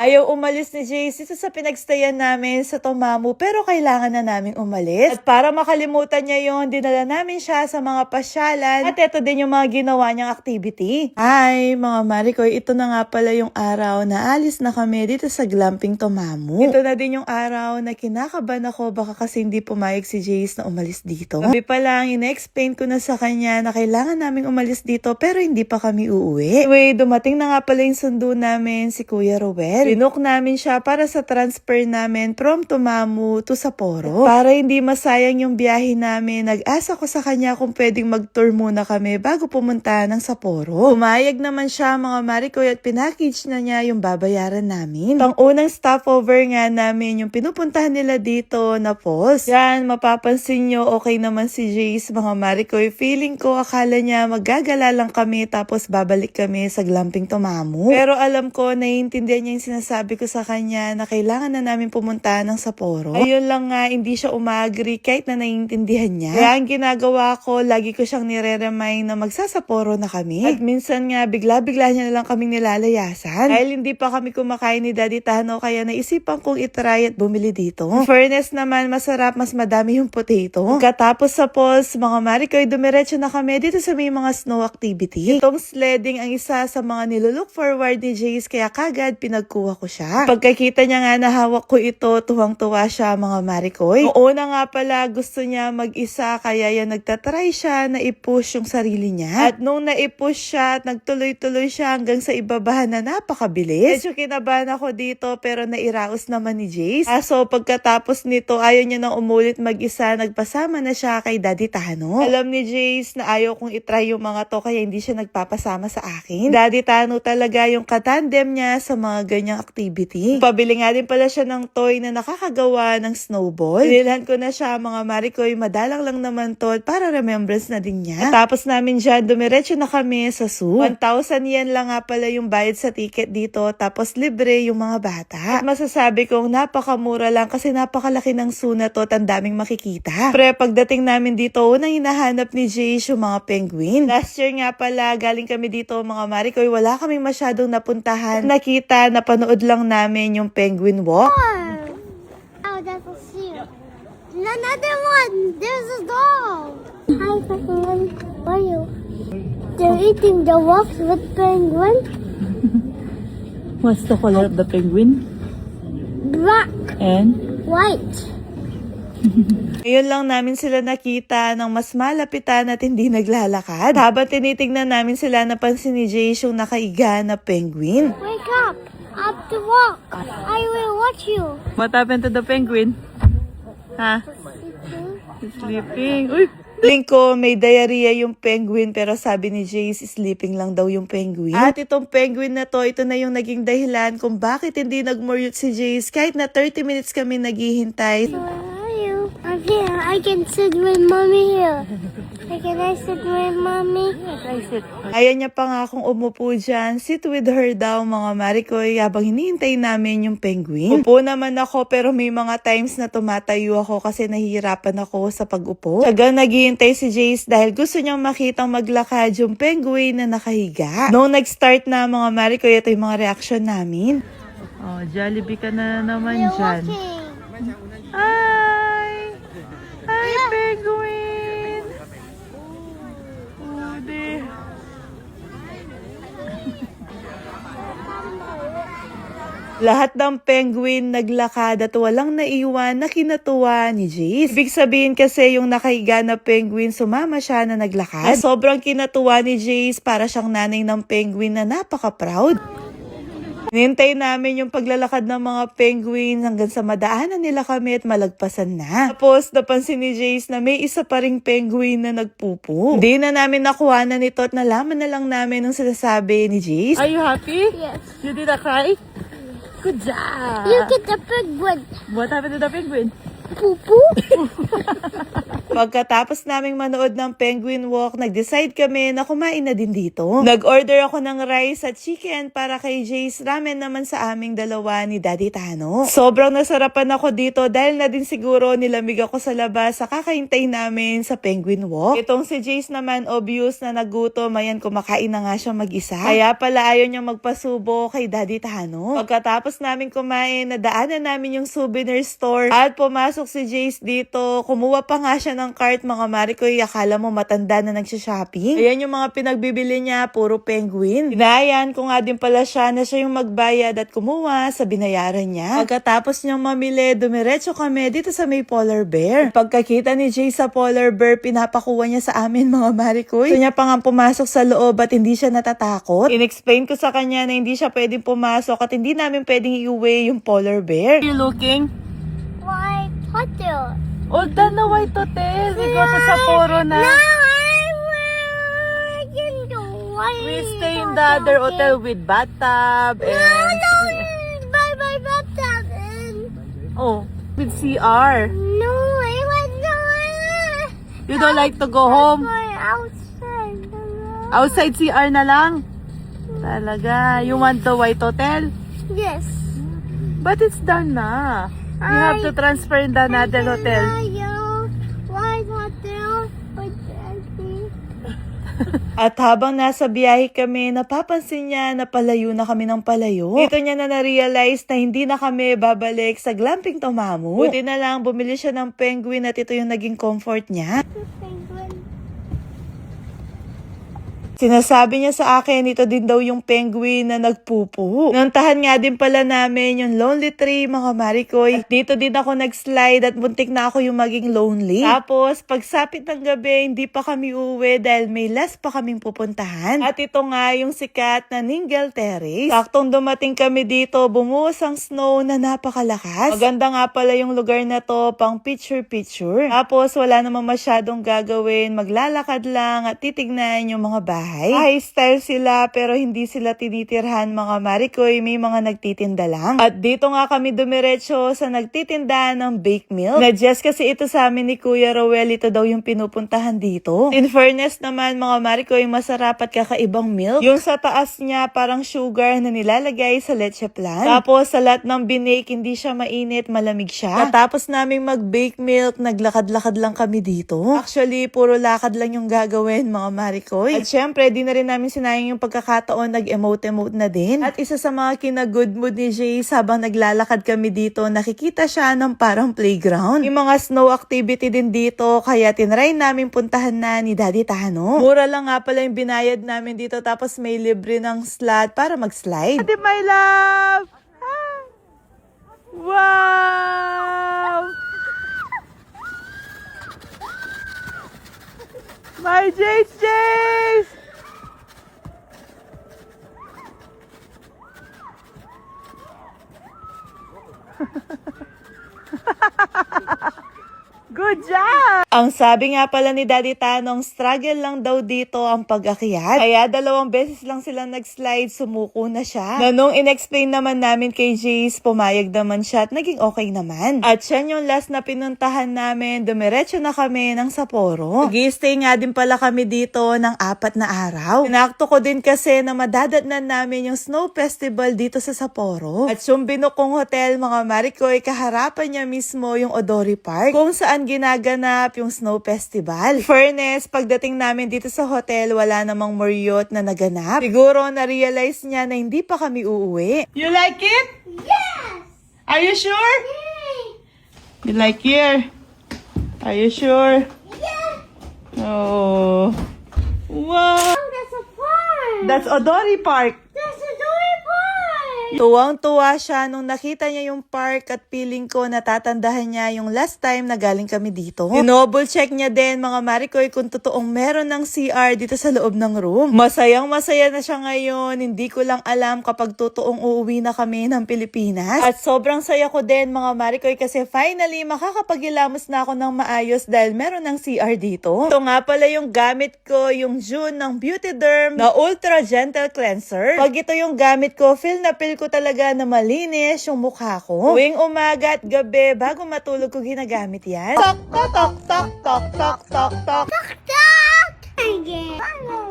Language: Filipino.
Ayaw umalis ni Jace dito sa pinagstayan namin sa Tomamu pero kailangan na namin umalis. At para makalimutan niya yon, dinala namin siya sa mga pasyalan at ito din yung mga ginawa niyang activity. Hi mga Marikoy, ito na nga pala yung araw na alis na kami dito sa glamping Tomamu. Ito na din yung araw na kinakabahan ako baka kasi hindi pumayag si Jace na umalis dito. Sabi pa lang, ina-explain ko na sa kanya na kailangan naming umalis dito pero hindi pa kami uuwi. Anyway, dumating na nga pala yung sundo namin si Kuya Ruel. Binook namin siya para sa transfer namin from Tomamu to Sapporo. Para hindi masayang yung biyahe namin, nag-asa ko sa kanya kung pwedeng mag-tour muna kami bago pumunta ng Sapporo. Pumayag naman siya mga Marikoy at pinackage na niya yung babayaran namin. Pang-unang stopover nga namin yung pinupuntahan nila dito na falls. Yan, mapapansin nyo okay naman si Jace mga Marikoy. Feeling ko akala niya maggagala lang kami tapos babalik kami sa glamping Tomamu. Pero alam ko, naiintindihan niya yung sinasabi ko sa kanya na kailangan na namin pumunta ng Sapporo. Ayun lang nga, hindi siya umagri kahit na naiintindihan niya. Kaya ang ginagawa ko, lagi ko siyang nire-remind na magsasapporo na kami. At minsan nga, bigla-bigla niya na lang kaming nilalayasan. Dahil hindi pa kami kumakain ni Daddy Tano, kaya naisipan kong itry at bumili dito. In fairness naman, masarap, mas madami yung potato. Katapos sa falls, mga Marikoy, dumiretso na kami dito sa may mga snow activity. Itong sledding ang isa sa mga nilulook forward ni Jace, kaya kagad pinagkuha ko siya. Pagkakita niya nga na hawak ko ito, tuwang-tuwa siya mga Marikoy. Noong una nga pala gusto niya mag-isa, kaya yan nagtatry siya na i-push yung sarili niya. At nung na-push siya at nagtuloy-tuloy siya hanggang sa ibabahan na napakabilis. Medyo kinabahan ako dito pero nairaos naman ni Jace. So pagkatapos nito ayaw niya nang umulit mag-isa, nagpasama na siya kay Daddy Tano. Alam ni Jace na ayaw kong itry yung mga to kaya hindi siya nagpapasama sa akin. Daddy Tano talaga yung katandem niya sa mga ganyang activity. Pabili nga din pala siya ng toy na nakakagawa ng snowball. Binilhan ko na siya mga Marikoy, madalang lang naman to para remembrance na din niya. At tapos namin dyan, dumiretso na kami sa zoo. 1,000 yen lang nga pala yung bayad sa ticket dito, tapos libre yung mga bata. At masasabi kong napakamura lang kasi napakalaki ng zoo na to at ang daming makikita. Pre, pagdating namin dito, unang hinahanap ni Jace yung mga penguin. Last year nga pala, galing kami dito mga Marikoy, wala kaming masyadong napuntahan. Nakita, napanood lang namin yung penguin walk. Oh, that's a seal. Another one. There's a dog. Hi, penguin. Where are you? They're eating the walks with penguin. What's the color of the penguin? Black, And? white. Ngayon lang namin sila nakita ng mas malapitan at hindi naglalakad. Habang tinitignan namin sila, napansin ni Jace yung nakaiga na penguin. Wake up. Up to walk. I will watch you. What happened to the penguin? Ha? Sleeping. Uy! Feeling ko may diarrhea yung penguin pero sabi ni Jace sleeping lang daw yung penguin. At itong penguin na to, ito na yung naging dahilan kung bakit hindi nag-mute si Jace kahit na 30 minutes kami naghihintay. Where are you? I'm here. I can sit with mommy here. Can I sit with mommy? Yes, I sit. Kaya niya pa nga akong umupo dyan, sit with her daw mga Marikoy habang hinihintay namin yung penguin. Upo naman ako pero may mga times na tumatayo ako kasi nahihirapan ako sa pag-upo. Tsagang naghihintay si Jace dahil gusto niyang makitang maglakad yung penguin na nakahiga. Noong nag-start na mga Marikoy, ito yung mga reaction namin. Oh, Jollibee ka na naman We're dyan. walking. Hi! Hi, penguin! Udi. Lahat ng penguin naglakad at walang naiwan na kinatuwa ni Jace. Ibig sabihin kasi yung nakahiga na penguin, sumama siya na naglakad. Sobrang kinatuwa ni Jace, para siyang nanay ng penguin na napaka-proud. Hinintay namin yung paglalakad ng mga penguin hanggang sa madaanan nila kami at malagpasan na. Tapos napansin ni Jace na may isa pa ring penguin na nagpupo. Hindi na namin nakuha na nito at nalaman na lang namin nung sinasabi ni Jace. Are you happy? Yes. You did not cry? Good job! You get the penguin. What happened to the penguin? Pupu? Pagkatapos naming manood ng Penguin Walk, nag-decide kami na kumain na din dito. Nag-order ako ng rice at chicken para kay Jace, ramen naman sa aming dalawa ni Daddy Tano. Sobrang nasarapan ako dito dahil na din siguro nilamig ako sa labas sa kakaintay namin sa Penguin Walk. Itong si Jace naman obvious na nagutom, ayan kumakain na nga siya mag-isa. Kaya pala ayaw niyang magpasubo kay Daddy Tano. Pagkatapos namin kumain, nadaanan namin yung souvenir store at pumasok si Jace dito. Kumuha pa nga siya ng cart, mga Marikoy, akala mo matanda na nagsha-shopping. Ayan yung mga pinagbibili niya, puro penguin. Inayan ko nga din pala siya na siya yung magbayad at kumuha sa binayaran niya. Pagkatapos niyang mamili, dumiretso kami dito sa may polar bear. Pagkakita ni Jay sa polar bear, pinapakuha niya sa amin, mga Marikoy. Gusto niya pa nga pumasok sa loob at hindi siya natatakot. In-explain ko sa kanya na hindi siya pwedeng pumasok at hindi namin pwedeng iuwi yung polar bear. Are you looking? Why hotel? Oh, na White Hotel. We go to Sapporo na. No, I'm in the white We stay in the other hotel with bathtub and... No, bye bathtub and Oh, with CR. no, I want to You don't like to go home? outside. Outside CR na lang? Talaga. You want the White Hotel? Yes. But it's done na. You have to transfer in the another hotel. White hotel with At habang nasa biyahe kami, napapansin niya na palayo na kami ng palayo. Dito niya na na-realize na hindi na kami babalik sa glamping Tomamu. Buti na lang bumili siya ng penguin at ito yung naging comfort niya. penguin. Sinasabi niya sa akin, ito din daw yung penguin na nagpupo. Nantahan nga din pala namin yung lonely tree, mga Marikoy. At dito din ako nag-slide at muntik na ako yung maging lonely. Tapos, pagsapit ng gabi, hindi pa kami uwi dahil may last pa kaming pupuntahan. At ito nga yung sikat na Ningle Terrace. Saktong dumating kami dito, bumuhos ang snow na napakalakas. Maganda nga pala yung lugar na to, pang picture-picture. Tapos, wala namang masyadong gagawin. Maglalakad lang at titignan yung mga bahay. High style sila pero hindi sila tinitirhan, mga Marikoy, may mga nagtitinda lang. At dito nga kami dumiretso sa nagtitinda ng bake milk. Na-just kasi ito sa amin ni Kuya Rowel, ito daw yung pinupuntahan dito. In fairness naman, mga Marikoy, masarap at kakaibang milk. Yung sa taas niya parang sugar na nilalagay sa leche plan. Tapos sa lahat ng binake, hindi siya mainit, malamig siya. At tapos naming mag-bake milk, naglakad-lakad lang kami dito. Actually, puro lakad lang yung gagawin, mga Marikoy. At syempre, di na rin namin sinayang yung pagkakataon, nag-emote-emote na din. At isa sa mga kina-good mood ni Jace, habang naglalakad kami dito, nakikita siya ng parang playground. Yung mga snow activity din dito, kaya tinry namin puntahan na ni Daddy Tano. Mura lang nga pala yung binayad namin dito, tapos may libre ng slot para mag-slide. Daddy, my love! Ah! Wow! My Jace! Good job! Ang sabi nga pala ni Daddy Tanong, struggle lang daw dito ang pag-akyat. Kaya 2 beses lang silang nag-slide, sumuko na siya. Na nung in-explain naman namin kay Jace, pumayag naman siya at naging okay naman. At siya yung last na pinuntahan namin, dumiretso na kami ng Sapporo. Nag-i-stay nga din pala kami dito ng 4 na araw. Pinakto ko din kasi na madadatnan namin yung snow festival dito sa Sapporo. At yung binukong hotel, mga Marikoy, kaharapan niya mismo yung Odori Park, kung saan ginaganap yung snow festival. Fairness, pagdating namin dito sa hotel, wala namang Marriott na naganap. Siguro na-realize niya na hindi pa kami uuwi. You like it? Yes! Are you sure? Yay! You like here? Are you sure? Yeah! Oh. Wow. Oh, that's a farm! That's Odori Park. That's a Dory Park! Tuwang-tuwa siya nung nakita niya yung park at feeling ko natatandahan niya yung last time na galing kami dito. Dinouble check niya din, mga Marikoy, kung totoong meron ng CR dito sa loob ng room. Masayang-masaya na siya ngayon. Hindi ko lang alam kapag totoong uuwi na kami ng Pilipinas. At sobrang saya ko din, mga Marikoy, kasi finally makakapagilamos na ako ng maayos dahil meron ng CR dito. Ito nga pala yung gamit ko, yung June ng Beauty Derm na Ultra Gentle Cleanser. Pag ito yung gamit ko, feel na feel ko ko talaga na malinis yung mukha ko. Tuwing umaga at gabi, bago matulog ko ginagamit yan. Tok, tok, tok, tok, tok, tok, tok. Stop! Again.